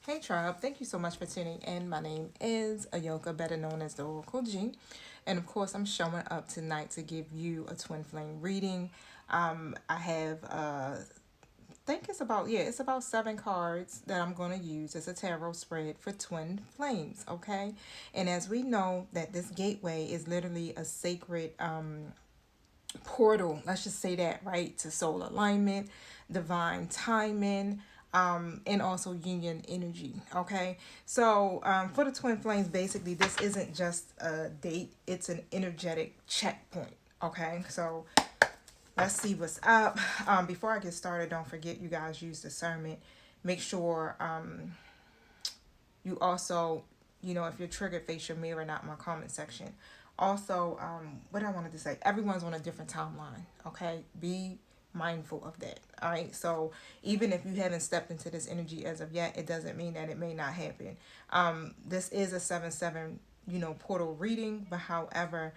Hey Tribe, thank you so much for tuning in. My name is Ayoka, better known as the Oracle G. And of course, I'm showing up tonight to give you a twin flame reading. I have, think it's about, it's about 7 cards that I'm going to use as a tarot spread for twin flames, okay? And as we know that this gateway is literally a sacred portal, let's just say that, right, to soul alignment, divine timing, and also union energy. Okay, so for the twin flames, basically this isn't just a date, it's an energetic checkpoint. Okay, so let's see what's up. Before I get started, don't forget, you guys, use discernment. Make sure you also, if you're triggered, face your mirror, not my comment section. Also, what I wanted to say, everyone's on a different timeline. Okay, be mindful of that. All right, so even if you haven't stepped into this energy as of yet, it doesn't mean that it may not happen. This is a 7/7 portal reading, but however,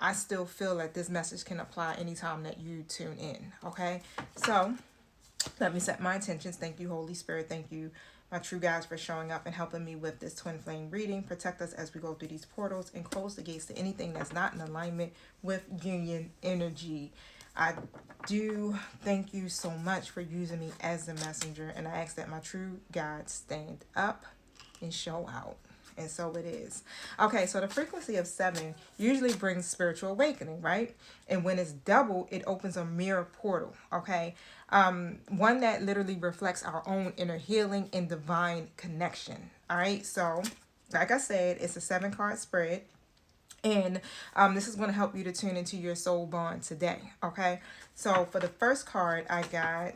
I still feel that this message can apply anytime that you tune in. Okay, so let me set my intentions. Thank you, Holy Spirit. Thank you, my true guides, for showing up and helping me with this twin flame reading. Protect us as we go through these portals and close the gates to anything that's not in alignment with union energy. I do thank you so much for using me as the messenger, and I ask that my true guides stand up and show out. And so it is. Okay, so the frequency of 7 usually brings spiritual awakening, right? And when it's double, it opens a mirror portal, okay? One that literally reflects our own inner healing and divine connection. All right, so like I said, it's a 7-card spread. And this is going to help you to tune into your soul bond today, okay? So for the first card, I got,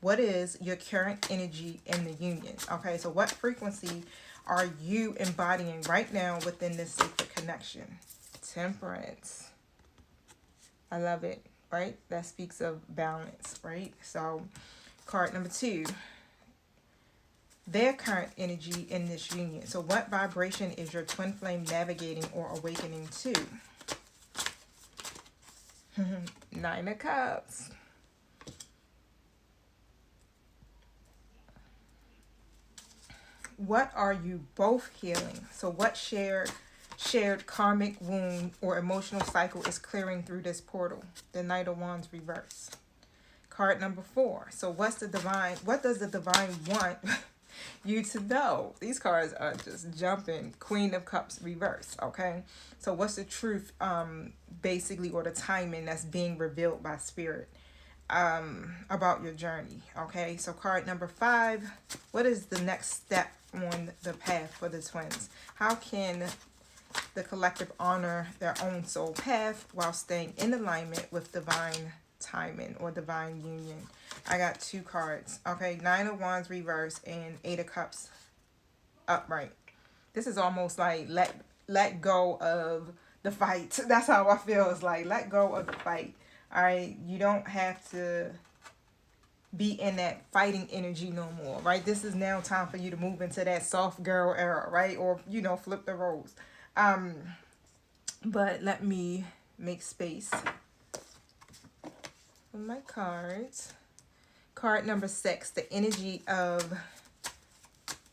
what is your current energy in the union? Okay, so what frequency are you embodying right now within this sacred connection? Temperance. I love it, right? That speaks of balance, right? So card number 2, their current energy in this union. So what vibration is your twin flame navigating or awakening to? 9 of Cups. What are you both healing? So what shared karmic wound or emotional cycle is clearing through this portal? The Knight of Wands reverse. Card number 4. So what does the divine want you to know? These cards are just jumping. Queen of Cups reverse, okay? So what's the truth, basically, or the timing that's being revealed by spirit about your journey? Okay, so card number 5, what is the next step on the path for the twins? How can the collective honor their own soul path while staying in alignment with divine timing or divine union? I got 2 cards. Okay, 9 of Wands reverse and 8 of Cups upright. This is almost like let go of the fight. That's how I feel. It's like let go of the fight. All right, you don't have to be in that fighting energy no more, right? This is now time for you to move into that soft girl era, right? Or flip the roles. But let me make space for my cards. Card number 6, the energy of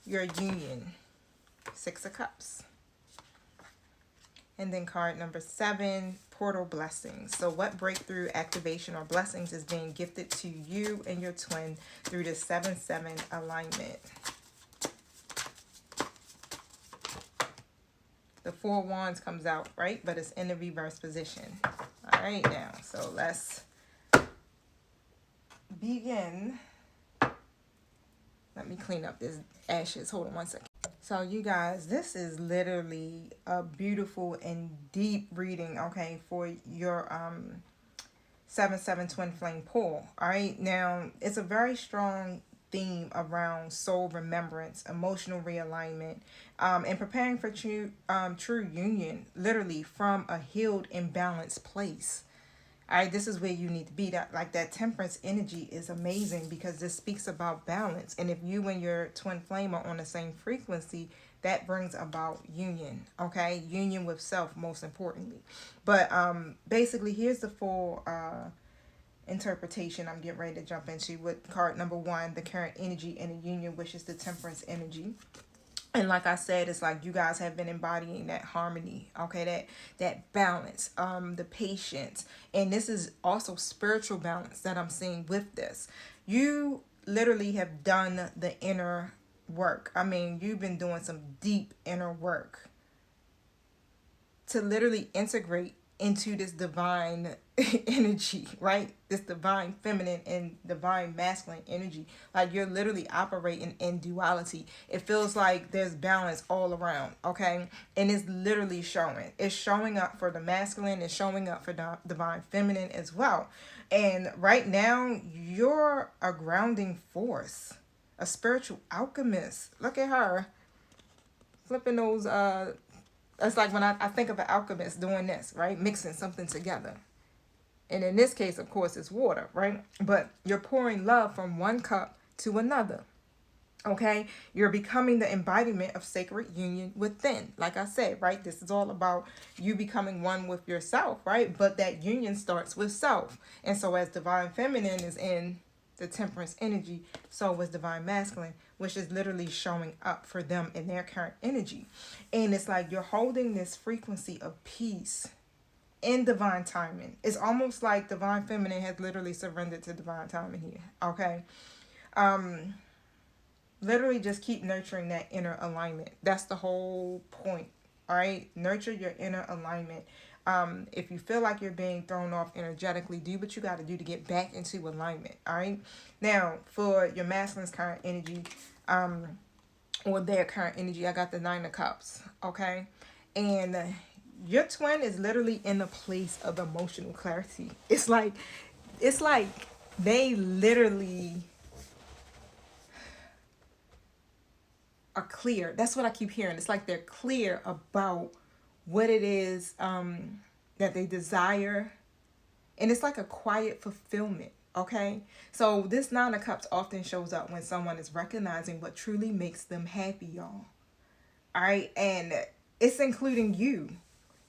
your union. 6 of Cups. And then card number 7, portal blessings. So what breakthrough, activation, or blessings is being gifted to you and your twin through the 7/7 alignment? The 4 Wands comes out, right? But it's in the reverse position. All right, now. So let's begin. Let me clean up this ashes. Hold on one second. So you guys, this is literally a beautiful and deep reading, okay, for your 7/7 twin flame pull. All right, now it's a very strong theme around soul remembrance, emotional realignment, and preparing for true union, literally from a healed and balanced place. All right, this is where you need to be. That temperance energy is amazing because this speaks about balance. And if you and your twin flame are on the same frequency, that brings about union, okay? Union with self, most importantly. But basically, here's the full interpretation I'm getting ready to jump into with card number one, the current energy in a union, which is the temperance energy. And like I said, it's like you guys have been embodying that harmony, okay, that balance, the patience. And this is also spiritual balance that I'm seeing with this. You literally have done the inner work. I mean, you've been doing some deep inner work to literally integrate into this divine energy, right? This divine feminine and divine masculine energy. Like you're literally operating in duality. It feels like there's balance all around, okay? And it's literally showing. It's showing up for the masculine, it's showing up for the divine feminine as well. And right now, you're a grounding force, a spiritual alchemist. Look at her flipping those it's like when I think of an alchemist doing this, right? Mixing something together. And in this case, of course, it's water, right? But you're pouring love from one cup to another. Okay? You're becoming the embodiment of sacred union within. Like I said, right? This is all about you becoming one with yourself, right? But that union starts with self. And so as divine feminine is in the temperance energy, so was divine masculine, which is literally showing up for them in their current energy. And it's like you're holding this frequency of peace in divine timing. It's almost like divine feminine has literally surrendered to divine timing here. Okay. Literally just keep nurturing that inner alignment. That's the whole point. All right. Nurture your inner alignment. If you feel like you're being thrown off energetically, do what you got to do to get back into alignment. All right. Now, for your masculine's current energy, or their current energy, I got the Nine of Cups. Okay. And your twin is literally in a place of emotional clarity. It's like they literally are clear. That's what I keep hearing. It's like they're clear about what it is that they desire. And it's like a quiet fulfillment. Okay. So this Nine of Cups often shows up when someone is recognizing what truly makes them happy, y'all. All right. And it's including you.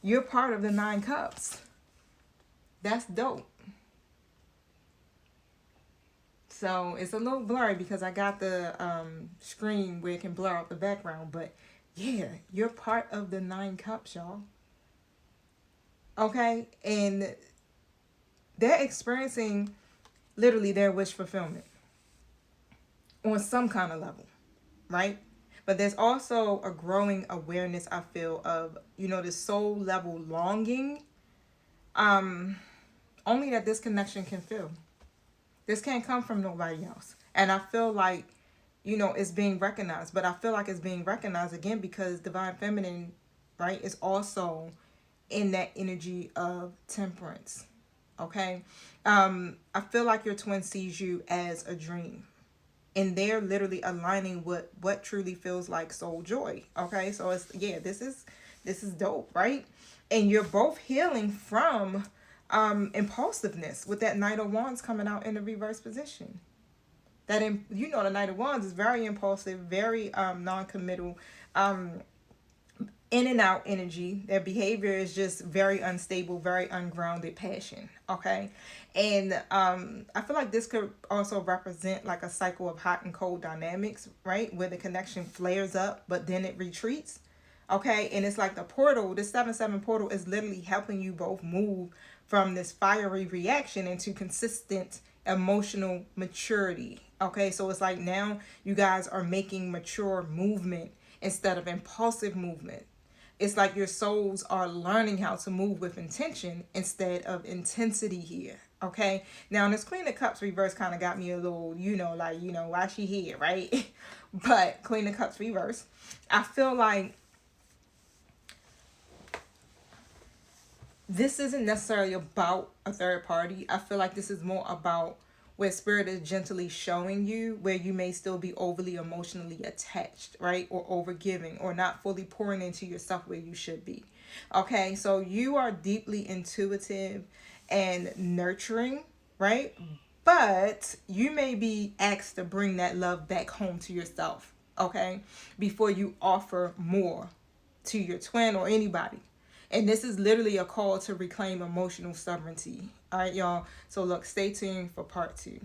You're part of the Nine Cups. That's dope. So it's a little blurry because I got the screen where it can blur out the background. But yeah, you're part of the Nine Cups, y'all. Okay? And they're experiencing literally their wish fulfillment on some kind of level, right? But there's also a growing awareness, I feel, of, this soul level longing, only that this connection can feel. This can't come from nobody else. And I feel like, it's being recognized. But I feel like it's being recognized again because divine feminine, right, is also in that energy of temperance. Okay? I feel like your twin sees you as a dream. And they're literally aligning what truly feels like soul joy. Okay? So this is dope, right? And you're both healing from impulsiveness with that Knight of Wands coming out in the reverse position. The Knight of Wands is very impulsive, very non-committal, in and out energy. Their behavior is just very unstable, very ungrounded passion. Okay. And I feel like this could also represent like a cycle of hot and cold dynamics, right? Where the connection flares up, but then it retreats. Okay. And it's like the 7-7 portal is literally helping you both move from this fiery reaction into consistent emotional maturity. Okay. So it's like now you guys are making mature movement instead of impulsive movement. It's like your souls are learning how to move with intention instead of intensity here. Okay. Now this Queen of Cups reverse kind of got me a little, why she here, right? But Queen of Cups reverse, I feel like this isn't necessarily about a third party. I feel like this is more about where spirit is gently showing you where you may still be overly emotionally attached, right? Or overgiving or not fully pouring into yourself where you should be. Okay, so you are deeply intuitive and nurturing, right? But you may be asked to bring that love back home to yourself, okay? Before you offer more to your twin or anybody. And this is literally a call to reclaim emotional sovereignty. All right, y'all. So look, stay tuned for part 2.